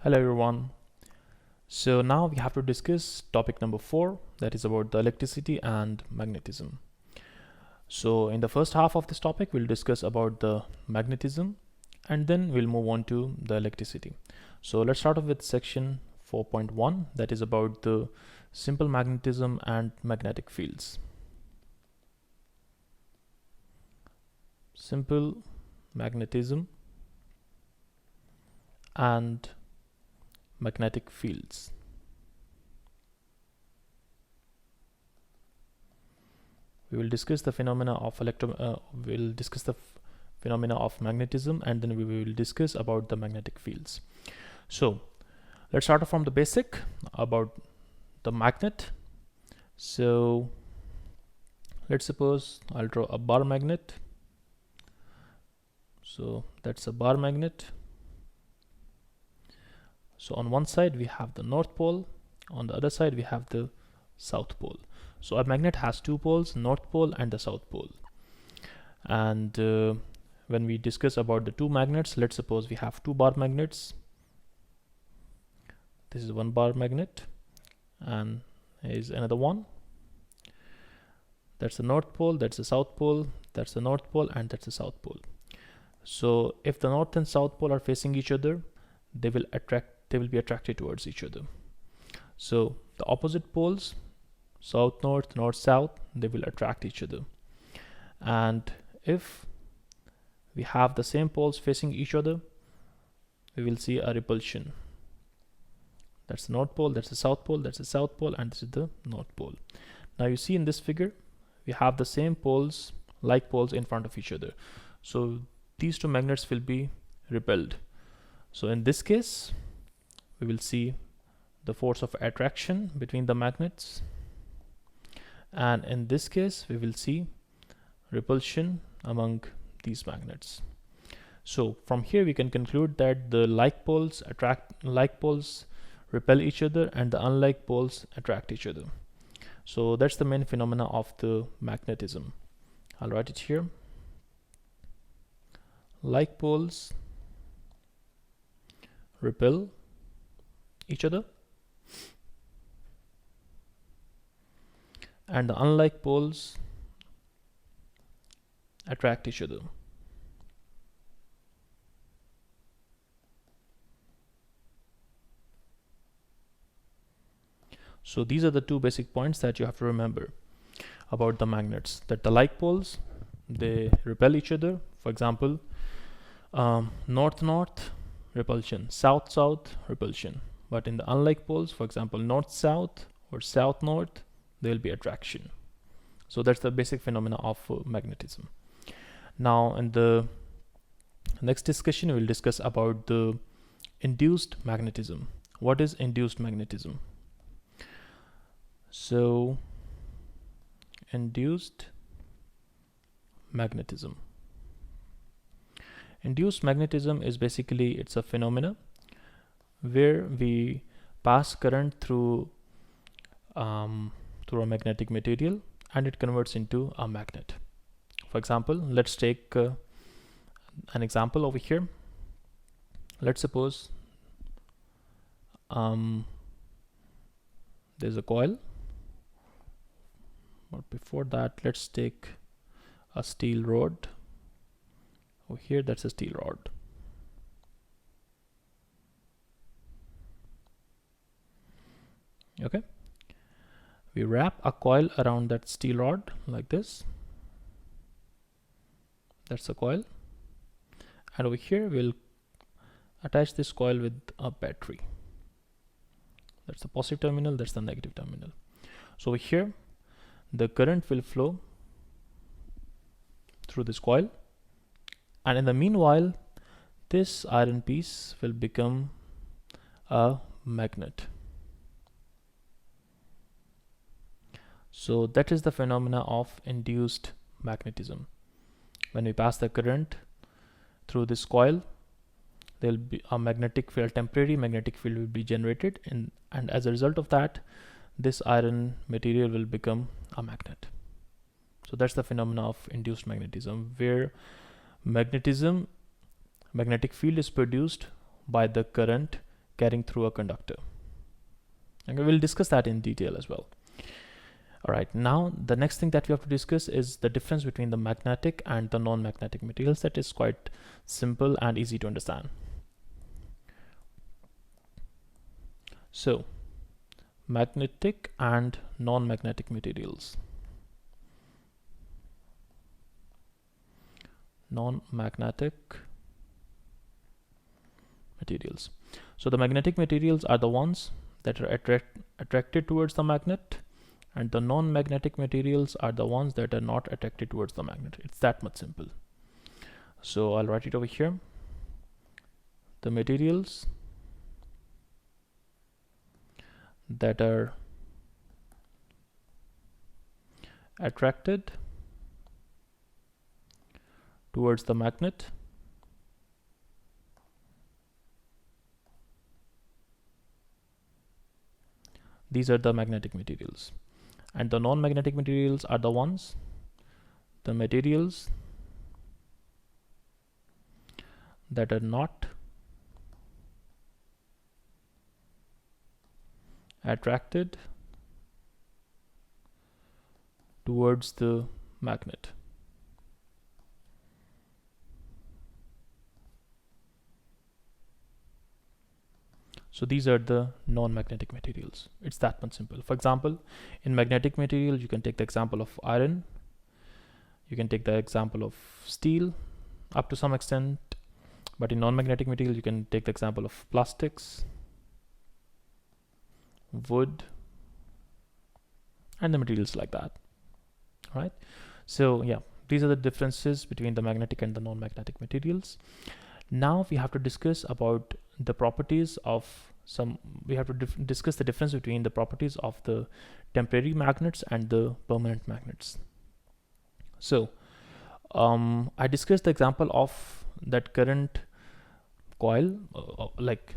Hello everyone. So now we have to discuss topic number 4, that is about the electricity and magnetism. So in the first half of this topic we'll discuss about the magnetism and then we'll move on to the electricity. So let's start off with section 4.1, that is about the simple magnetism and magnetic fields. Simple magnetism and magnetic fields. We will discuss the phenomena of phenomena of magnetism, and then we will discuss about the magnetic fields. So let's start off from the basic about the magnet. So let's suppose I'll draw a bar magnet. So that's a bar magnet. So on one side we have the North Pole, on the other side we have the South Pole. So a magnet has two poles, North Pole and the South Pole. And when we discuss about the two magnets, let's suppose we have two bar magnets. This is one bar magnet and is another one. That's the North Pole, that's the South Pole, that's the North Pole, and that's the South Pole. So if the North and South Pole are facing each other, they will be attracted towards each other. So the opposite poles, south north, north south, they will attract each other. And if we have the same poles facing each other, we will see a repulsion. That's the North Pole, that's the South Pole, that's the South Pole, and this is the North Pole. Now you see in this figure we have the same poles, like poles, in front of each other. So these two magnets will be repelled. So in this case we will see the force of attraction between the magnets, and in this case we will see repulsion among these magnets. So from here we can conclude that the like poles repel each other and the unlike poles attract each other. So that's the main phenomena of the magnetism. I'll write it here. Like poles repel each other and the unlike poles attract each other. So these are the two basic points that you have to remember about the magnets, that the like poles, they repel each other. For example, north north repulsion, south south repulsion. But in the unlike poles, for example north south or south north, there will be attraction. So that's the basic phenomena of magnetism. Now in the next discussion we will discuss about the induced magnetism. What is induced magnetism? So induced magnetism. Induced magnetism is basically, it's a phenomena where we pass current through a magnetic material and it converts into a magnet. For example, let's take an example over here. Let's suppose there's a coil, but before that let's take a steel rod. Over here, that's a steel rod. Okay, we wrap a coil around that steel rod like this. That's a coil, and over here we'll attach this coil with a battery. That's the positive terminal, that's the negative terminal. So over here the current will flow through this coil, and in the meanwhile this iron piece will become a magnet. So that is the phenomena of induced magnetism. When we pass the current through this coil, there will be a magnetic field, temporary magnetic field will be generated, and as a result of that this iron material will become a magnet. So that's the phenomena of induced magnetism, where magnetic field is produced by the current carrying through a conductor. And we'll discuss that in detail as well. All right, now the next thing that we have to discuss is the difference between the magnetic and the non-magnetic materials. That is quite simple and easy to understand. So, magnetic and non-magnetic materials. Non-magnetic materials. So the magnetic materials are the ones that are attracted towards the magnet, and the non-magnetic materials are the ones that are not attracted towards the magnet. It's that much simple. So I'll write it over here. The materials that are attracted towards the magnet these are the magnetic materials, and the non-magnetic materials are the ones, the materials that are not attracted towards the magnet. So these are the non-magnetic materials. It's that much simple. For example, in magnetic material, you can take the example of iron. You can take the example of steel up to some extent. But in non-magnetic material, you can take the example of plastics, wood, and the materials like that. All right. So yeah, these are the differences between the magnetic and the non-magnetic materials. Now we have to discuss about the properties of we have to discuss the difference between the properties of the temporary magnets and the permanent magnets. So I discussed the example of that current coil, like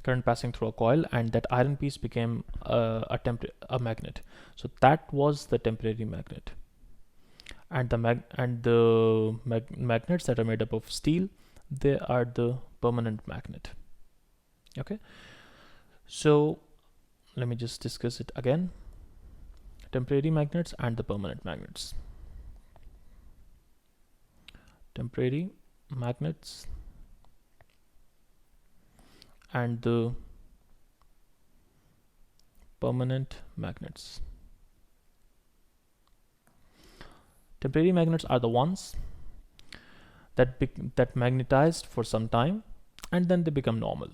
current passing through a coil, and that iron piece became a magnet. So that was the temporary magnet, and the magnets that are made up of steel, they are the permanent magnet. Okay, so let me just discuss it again. Temporary magnets and the permanent magnets. Temporary magnets and the permanent magnets. Temporary magnets are the ones that magnetized for some time and then they become normal.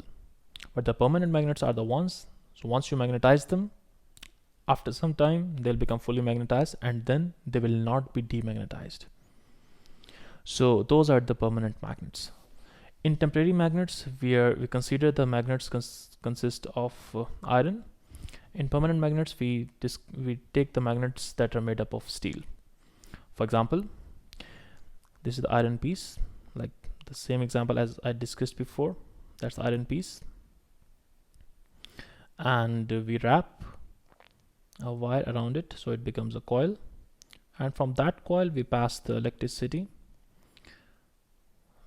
But the permanent magnets are the ones, so once you magnetize them, after some time they'll become fully magnetized and then they will not be demagnetized. So those are the permanent magnets. In temporary magnets, we consider the magnets consist of iron. In permanent magnets, we take the magnets that are made up of steel. For example, this is the iron piece, like the same example as I discussed before. That's the iron piece, and we wrap a wire around it so it becomes a coil, and from that coil we pass the electricity.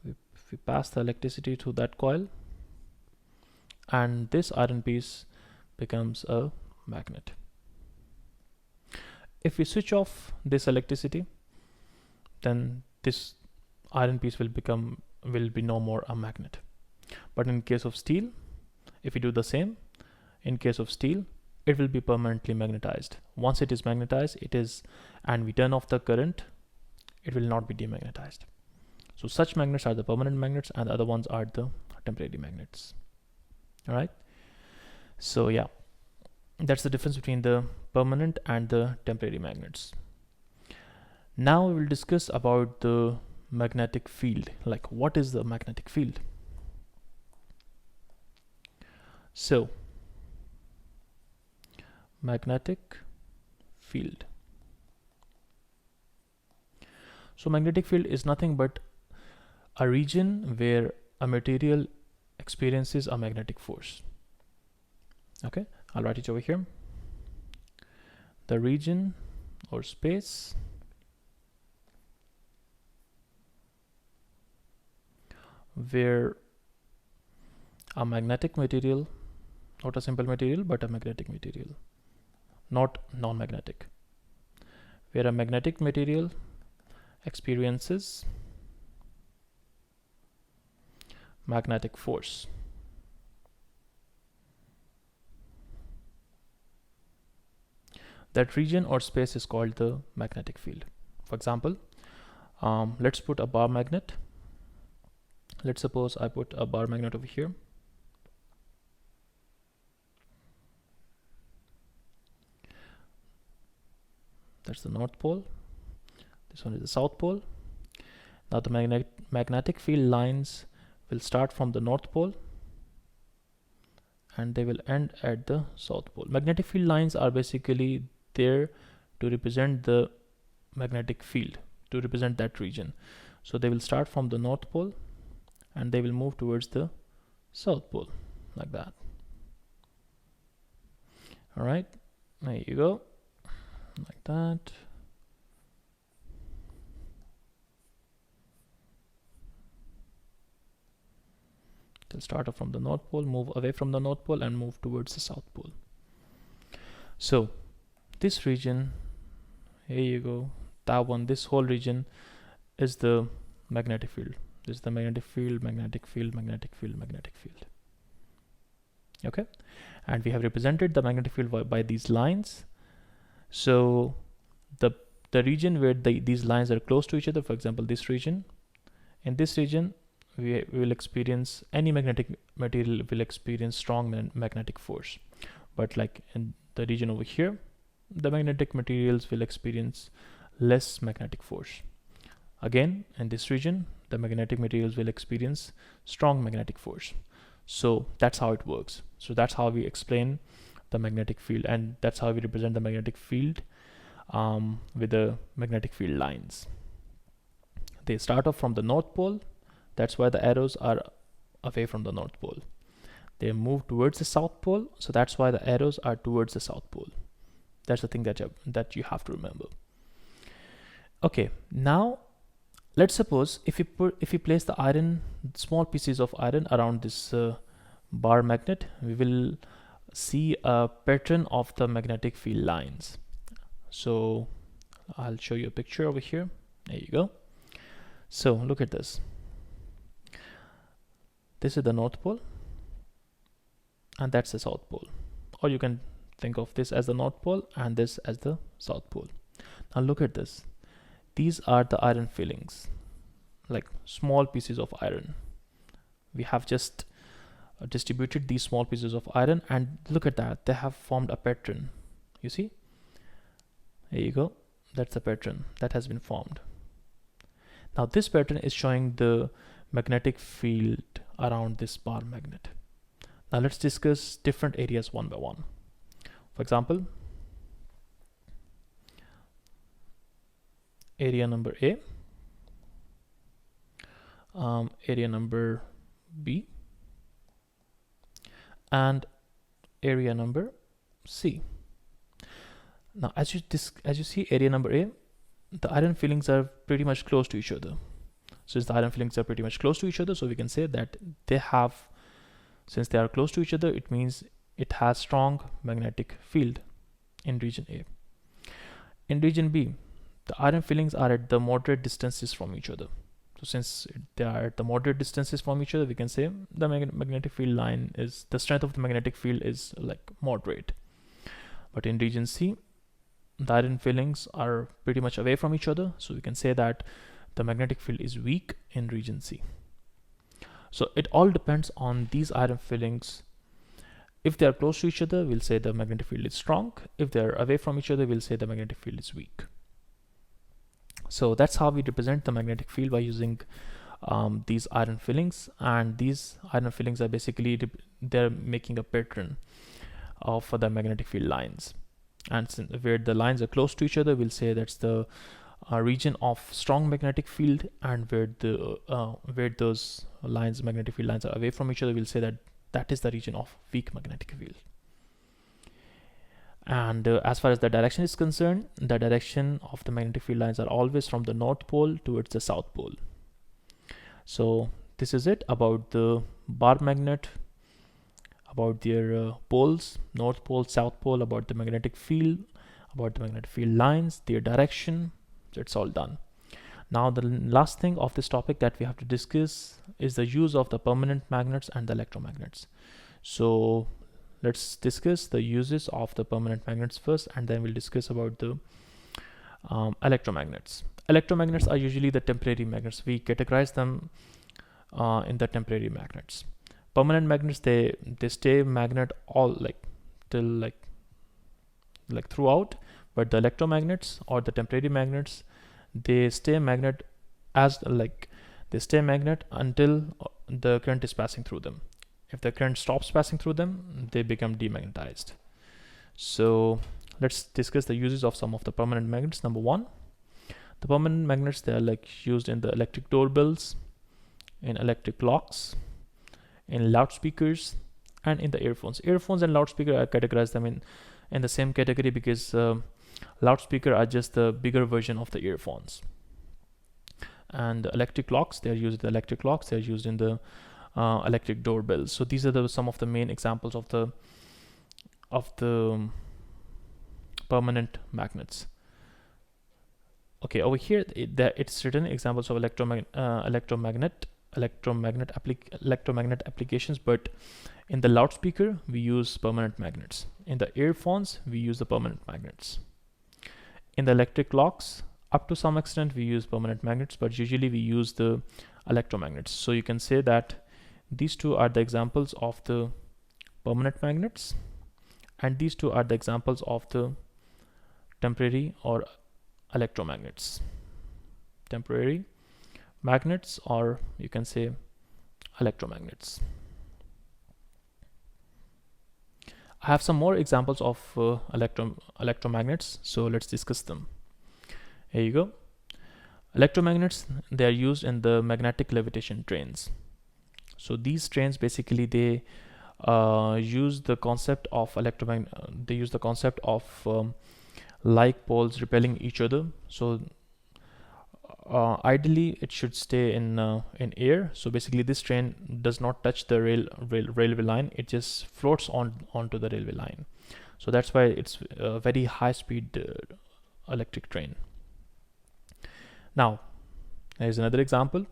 We pass the electricity through that coil, and this iron piece becomes a magnet. If we switch off this electricity, then this iron piece will be no more a magnet. But in case of steel, if we do the same, in case of steel, it will be permanently magnetized. Once it is magnetized, and we turn off the current, it will not be demagnetized. So such magnets are the permanent magnets, and the other ones are the temporary magnets. All right. So yeah, that's the difference between the permanent and the temporary magnets. Now we will discuss about the magnetic field. Like, what is the magnetic field? So, magnetic field. So magnetic field is nothing but a region where a material experiences a magnetic force. Okay, I'll write it over here. The region or space where a magnetic material, not a simple material, but a magnetic material, not non-magnetic, where a magnetic material experiences magnetic force. That region or space is called the magnetic field. For example, let's put a bar magnet. Let's suppose I put a bar magnet over here. That's the North Pole. This one is the South Pole. Now the magnetic field lines will start from the North Pole and they will end at the South Pole. Magnetic field lines are basically there to represent the magnetic field, to represent that region. So they will start from the North Pole and they will move towards the South Pole, like that. All right, there you go, like that. They'll start off from the North Pole, move away from the North Pole, and move towards the South Pole. So this region, here you go, that one, this whole region is the magnetic field. This is the magnetic field, magnetic field, magnetic field, magnetic field. Okay, and we have represented the magnetic field by these lines. So the region where these lines are close to each other, for example, this region, in this region we will experience, any magnetic material will experience strong magnetic force. But like in the region over here, the magnetic materials will experience less magnetic force. Again, in this region, the magnetic materials will experience strong magnetic force. So that's how it works. So that's how we explain the magnetic field, and that's how we represent the magnetic field with the magnetic field lines. They start off from the North Pole. That's why the arrows are away from the North Pole. They move towards the South Pole, so that's why the arrows are towards the South Pole. That's the thing that you have to remember. Okay, now let's suppose if we place the small pieces of iron around this bar magnet, we will see a pattern of the magnetic field lines. So I'll show you a picture over here. There you go. So look at this. This is the North Pole and that's the South Pole, or you can think of this as the North Pole and this as the South Pole. Now look at this. These are the iron fillings, like small pieces of iron. We have just distributed these small pieces of iron, and look at that, they have formed a pattern. You see, there you go, that's the pattern that has been formed. Now this pattern is showing the magnetic field around this bar magnet. Now let's discuss different areas one by one. For example, area number A, area number B, and area number C. Now as you see area number A, the iron fillings are pretty much close to each other. Since the iron fillings are pretty much close to each other, so we can say that since they are close to each other, it means it has strong magnetic field in region A. In region B, the iron fillings are at the moderate distances from each other. So since they are at the moderate distances from each other, we can say the magnetic field line is, the strength of the magnetic field is like moderate. But in region C, the iron fillings are pretty much away from each other, so we can say that the magnetic field is weak in region C. So it all depends on these iron fillings. If they are close to each other, we'll say the magnetic field is strong. If they are away from each other, we'll say the magnetic field is weak. So that's how we represent the magnetic field, by using these iron fillings. And these iron fillings are basically, they're making a pattern for the magnetic field lines. And where the lines are close to each other, we'll say that's the region of strong magnetic field, and where those magnetic field lines are away from each other, we'll say that is the region of weak magnetic field. And as far as the direction is concerned, the direction of the magnetic field lines are always from the North Pole towards the South Pole. So this is it about the bar magnet about their poles, north pole, south pole, about the magnetic field, lines, their direction. So it's all done. Now the last thing of this topic that we have to discuss is the use of the permanent magnets and the electromagnets. So let's discuss the uses of the permanent magnets first, and then we'll discuss about the electromagnets. Electromagnets are usually the temporary magnets. We categorize them in the temporary magnets. Permanent magnets, they stay magnet all till throughout, but the electromagnets or the temporary magnets, they stay magnet until the current is passing through them. If the current stops passing through them, they become demagnetized. So let's discuss the uses of some of the permanent magnets. Number one, the permanent magnets, they are used in the electric doorbells, in electric clocks, in loudspeakers, and in the earphones. Earphones and loudspeaker, I categorize them in the same category because loudspeaker are just the bigger version of the earphones. And the electric clocks, they are used in the electric clocks, they are used in the electric doorbells. So these are some of the main examples of the permanent magnets. Okay, over here it's certain examples of electromagnet applications, but in the loudspeaker we use permanent magnets. In the earphones we use the permanent magnets. In the electric clocks, up to some extent we use permanent magnets, but usually we use the electromagnets. So you can say that these two are the examples of the permanent magnets, and these two are the examples of the temporary or electromagnets. Temporary magnets, or you can say electromagnets. I have some more examples of electromagnets, so let's discuss them. Here you go. Electromagnets, they are used in the magnetic levitation trains. So these trains basically, they use the concept of like poles repelling each other. So ideally it should stay in air. So basically this train does not touch the railway line, it just floats onto the railway line. So that's why it's a very high speed electric train. Now here's another example.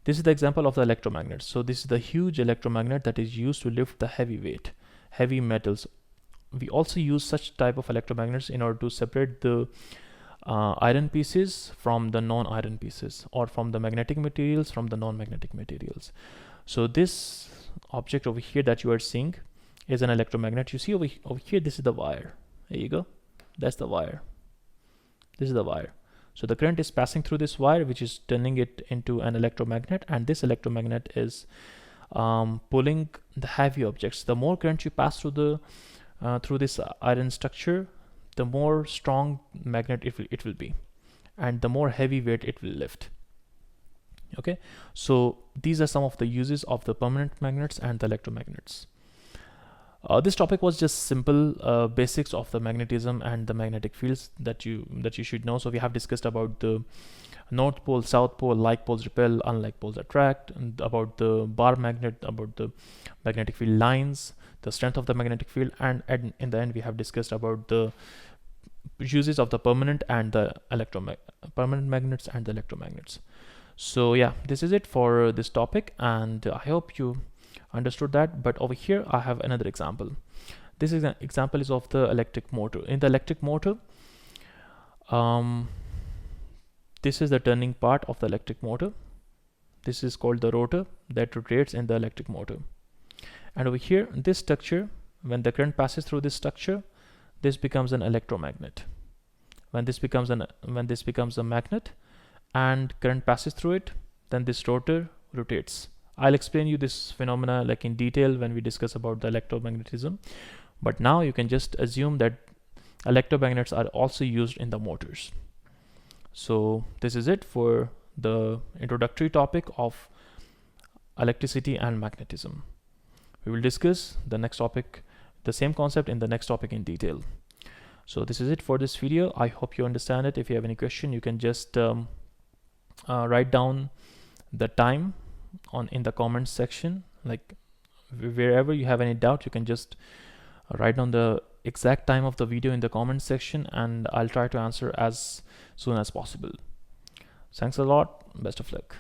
This is the example of the electromagnet. So this is the huge electromagnet that is used to lift the heavy metals. We also use such type of electromagnets in order to separate the iron pieces from the non-iron pieces, or from the magnetic materials from the non-magnetic materials. So this object over here that you are seeing is an electromagnet. You see over here, this is the wire. There you go. That's the wire. This is the wire. So the current is passing through this wire, which is turning it into an electromagnet, and this electromagnet is pulling the heavy objects. The more current you pass through this iron structure, the more strong magnet it will be, and the more heavy weight it will lift. Okay, so these are some of the uses of the permanent magnets and the electromagnets. This topic was just simple basics of the magnetism and the magnetic fields that you should know. So we have discussed about the north pole, south pole, like poles repel, unlike poles attract, and about the bar magnet, about the magnetic field lines, the strength of the magnetic field, and in the end we have discussed about the uses of the permanent and the permanent magnets and the electromagnets. So yeah, this is it for this topic, and I hope you understood that. But over here I have another example. This is an example is of the electric motor. In the electric motor, this is the turning part of the electric motor. This is called the rotor that rotates in the electric motor. And over here, this structure, when the current passes through this structure, this becomes an electromagnet. When this becomes a magnet and current passes through it, then this rotor rotates. I'll explain you this phenomena in detail when we discuss about the electromagnetism, but now you can just assume that electromagnets are also used in the motors. So this is it for the introductory topic of electricity and magnetism. We will discuss the next topic, the same concept, in the next topic in detail. So this is it for this video. I hope you understand it. If you have any question, you can just write down the time in the comments section, wherever you have any doubt, you can just write down the exact time of the video in the comment section, and I'll try to answer as soon as possible. Thanks a lot. Best of luck.